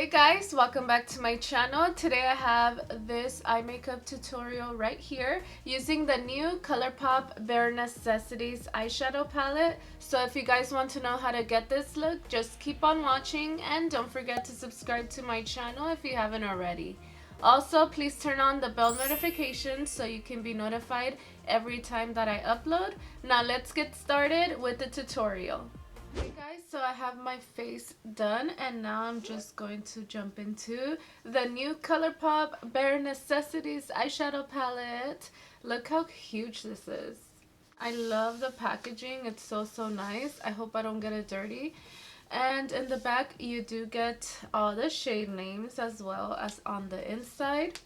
Hey guys, welcome back to my channel. Today I have this eye makeup tutorial right here using the new Colourpop Bare Necessities eyeshadow palette. So if you guys want to know how to get this look, just keep on watching and don't forget to subscribe to my channel if you haven't already. Also, please turn on the bell notifications so you can be notified every time that I upload. Now let's get started with the tutorial. Hey guys, so I have my face done and now I'm just going to jump into the new Colourpop Bare Necessities eyeshadow palette. Look how huge this is. I love the packaging. It's so nice. I hope I don't get it dirty. And in the back you do get all the shade names as well as on the inside.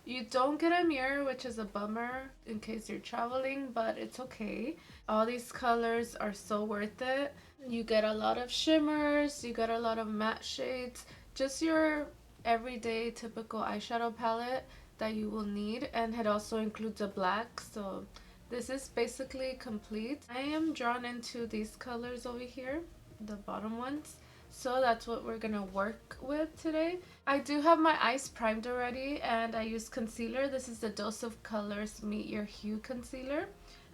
You don't get a mirror, which is a bummer in case you're traveling, but it's okay. All these colors are so worth it. You get a lot of shimmers, you get a lot of matte shades, just your everyday typical eyeshadow palette that you will need, and it also includes a black, so this is basically complete. I am drawn into these colors over here, the bottom ones. So that's what we're gonna work with today. I do have my eyes primed already and I use concealer. This is the Dose of Colors Meet Your Hue concealer.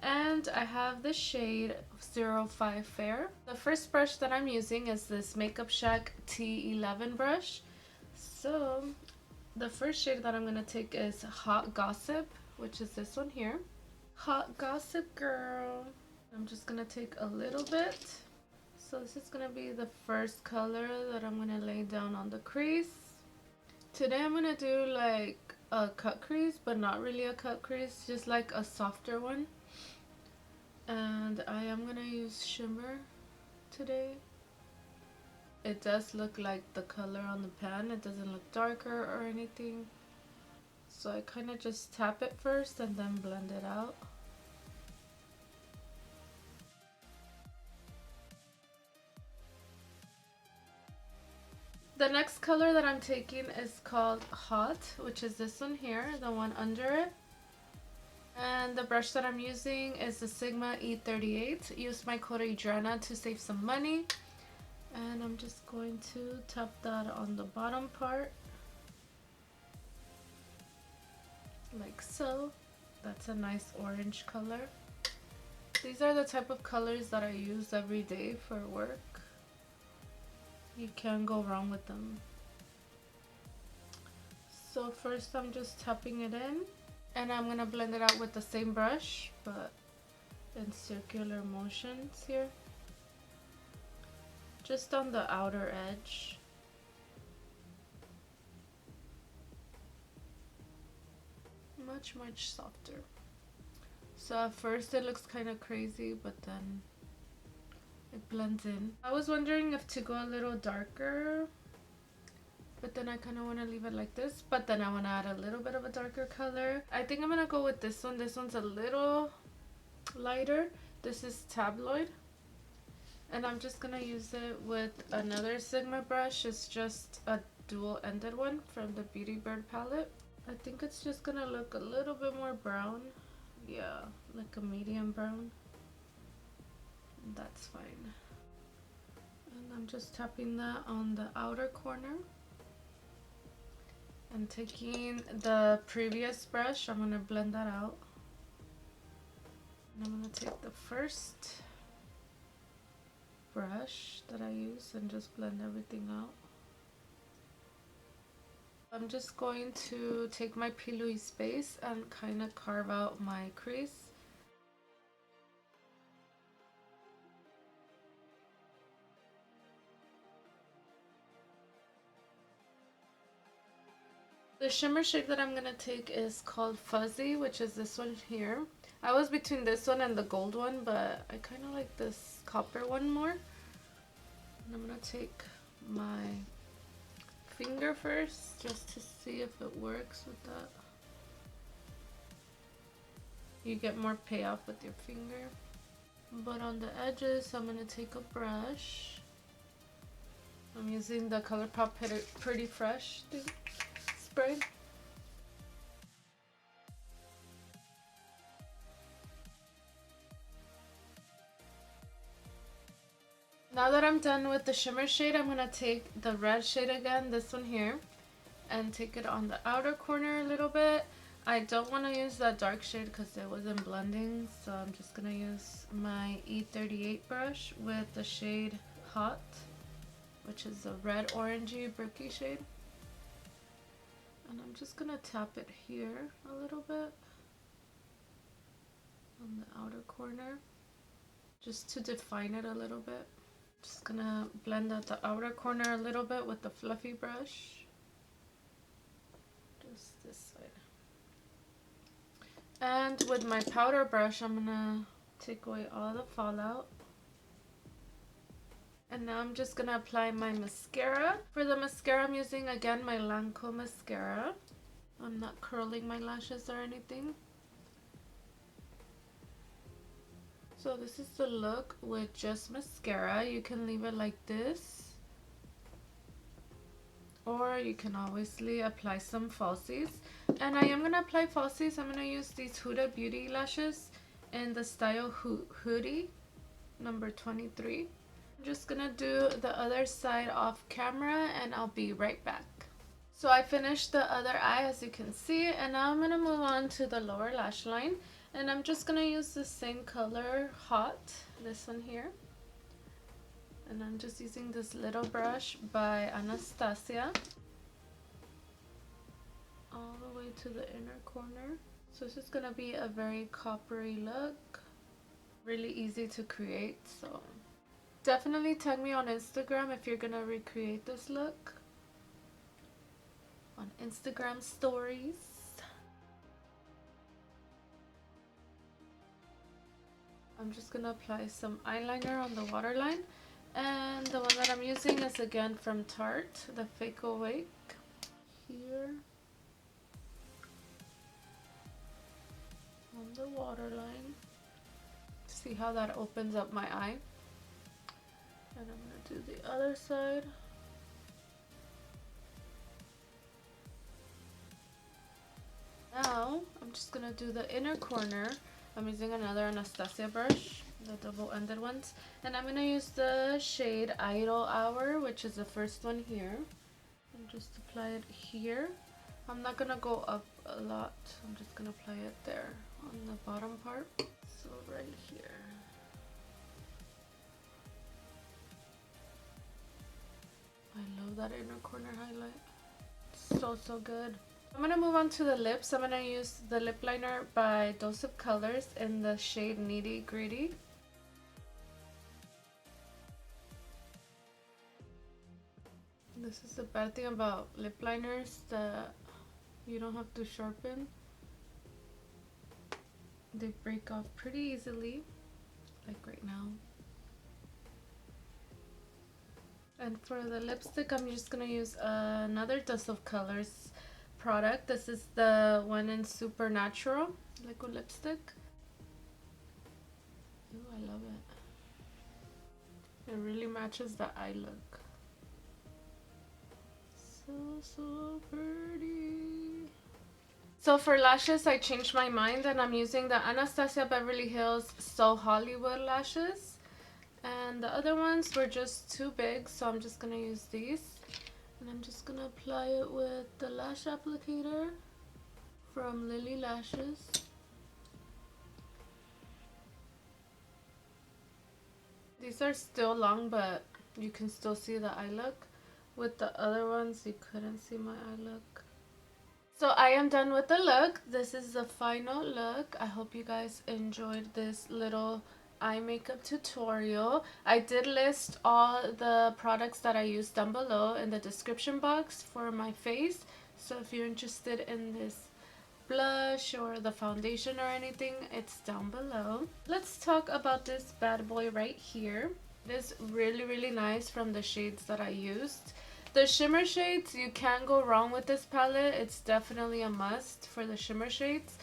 And I have the shade 05 Fair. The first brush that I'm using is this Makeup Shack T11 brush. So the first shade that I'm gonna take is Hot Gossip, which is this one here. Hot Gossip girl. I'm just gonna take a little bit. So this is going to be the first color that I'm going to lay down on the crease. Today I'm going to do like a cut crease, but not really a cut crease, just like a softer one. And I am going to use shimmer today. It does look like the color on the pan. It doesn't look darker or anything. So I kind of just tap it first and then blend it out. The next color that I'm taking is called Hot, which is this one here, the one under it. And the brush that I'm using is the Sigma E38. Use my code Adriana to save some money. And I'm just going to tap that on the bottom part. Like so. That's a nice orange color. These are the type of colors that I use every day for work. You can't go wrong with them. So first I'm just tapping it in and I'm gonna blend it out with the same brush but in circular motions here. Just on the outer edge. Much softer. So at first it looks kind of crazy but then it blends in. I was wondering if to go a little darker, but then I kind of want to leave it like this, but then I want to add a little bit of a darker color. I think I'm going to go with this one. This one's a little lighter. This is Tabloid. And I'm just going to use it with another Sigma brush. It's just a dual-ended one from the Beauty Bird palette. I think it's just going to look a little bit more brown. Yeah, like a medium brown. That's fine. And I'm just tapping that on the outer corner. And taking the previous brush, I'm going to blend that out. And I'm going to take the first brush that I use and just blend everything out. I'm just going to take my P. Louise base and kind of carve out my crease. The shimmer shade that I'm going to take is called Fuzzy, which is this one here. I was between this one and the gold one, but I kind of like this copper one more. And I'm going to take my finger first, just to see if it works with that. You get more payoff with your finger. But on the edges, I'm going to take a brush. I'm using the Colourpop Pretty Fresh spray. Now that I'm done with the shimmer shade, I'm going to take the red shade again, this one here, and take it on the outer corner a little bit. I don't want to use that dark shade because it wasn't blending, so I'm just going to use my E38 brush with the shade Hot, which is a red orangey bricky shade. And I'm just going to tap it here a little bit on the outer corner, just to define it a little bit. Just going to blend out the outer corner a little bit with the fluffy brush. Just this side. And with my powder brush, I'm gonna take away all the fallout. And now I'm just gonna apply my mascara. For the mascara, I'm using again my Lancome mascara. I'm not curling my lashes or anything. So this is the look with just mascara. You can leave it like this, or you can obviously apply some falsies. And I am going to apply falsies. I'm going to use these Huda Beauty lashes in the style Hoodie number 23. I'm just going to do the other side off camera and I'll be right back. So I finished the other eye, as you can see, and now I'm going to move on to the lower lash line. And I'm just going to use the same color, Hot, this one here. And I'm just using this little brush by Anastasia all the way to the inner corner. So this is going to be a very coppery look, really easy to create. So definitely tag me on Instagram if you're going to recreate this look on Instagram stories. I'm just going to apply some eyeliner on the waterline. And the one that I'm using is again from Tarte, the Fake Awake. Here on the waterline. See how that opens up my eye. And I'm going to do the other side. Now I'm just going to do the inner corner. I'm using another Anastasia brush, the double-ended ones, and I'm going to use the shade Idle Hour, which is the first one here, and just apply it here. I'm not going to go up a lot, I'm just going to apply it there on the bottom part, so right here. I love that inner corner highlight, so good. I'm going to move on to the lips. I'm going to use the lip liner by Dose of Colors in the shade Nitty Gritty. This is the bad thing about lip liners, that you don't have to sharpen. They break off pretty easily, like right now. And for the lipstick, I'm just going to use another Dose of Colors product. This is the one in Supernatural liquid lipstick. Ooh, I love it. It really matches the eye look. So pretty. So for lashes, I changed my mind and I'm using the Anastasia Beverly Hills So Hollywood lashes. And the other ones were just too big, so I'm just gonna use these. And I'm just gonna apply it with the lash applicator from Lily Lashes. These are still long, but you can still see the eye look. With the other ones, you couldn't see my eye look. So I am done with the look. This is the final look. I hope you guys enjoyed this little eye makeup tutorial. I did list all the products that I used down below in the description box for my face, so if you're interested in this blush or the foundation or anything, it's down below. Let's talk about this bad boy right here. It is really nice from the shades that I used. The shimmer shades, you can't go wrong with this palette. It's definitely a must for the shimmer shades.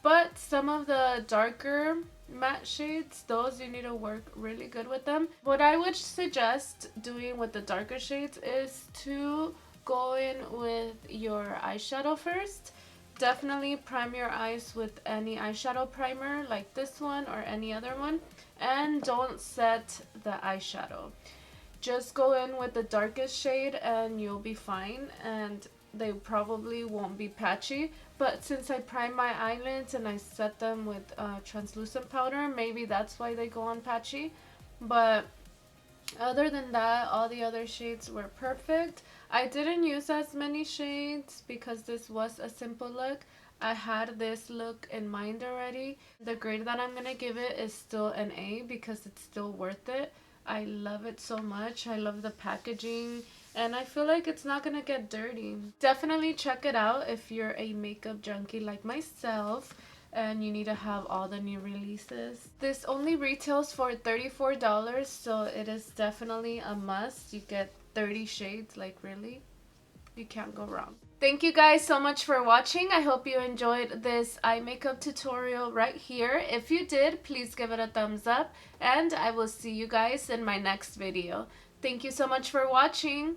But some of the darker matte shades, those you need to work really good with them. What I would suggest doing with the darker shades is to go in with your eyeshadow first. Definitely prime your eyes with any eyeshadow primer like this one or any other one, and don't set the eyeshadow. Just go in with the darkest shade and you'll be fine, and they probably won't be patchy. But since I prime my eyelids and I set them with translucent powder, maybe that's why they go on patchy. But other than that, all the other shades were perfect. I didn't use as many shades because this was a simple look. I had this look in mind already. The grade that I'm gonna give it is still an A because it's still worth it. I love it so much. I love the packaging and I feel like it's not gonna get dirty. Definitely check it out if you're a makeup junkie like myself and you need to have all the new releases. This only retails for $34, so it is definitely a must. You get 30 shades, like really, you can't go wrong. Thank you guys so much for watching. I hope you enjoyed this eye makeup tutorial right here. If you did, please give it a thumbs up and I will see you guys in my next video. Thank you so much for watching.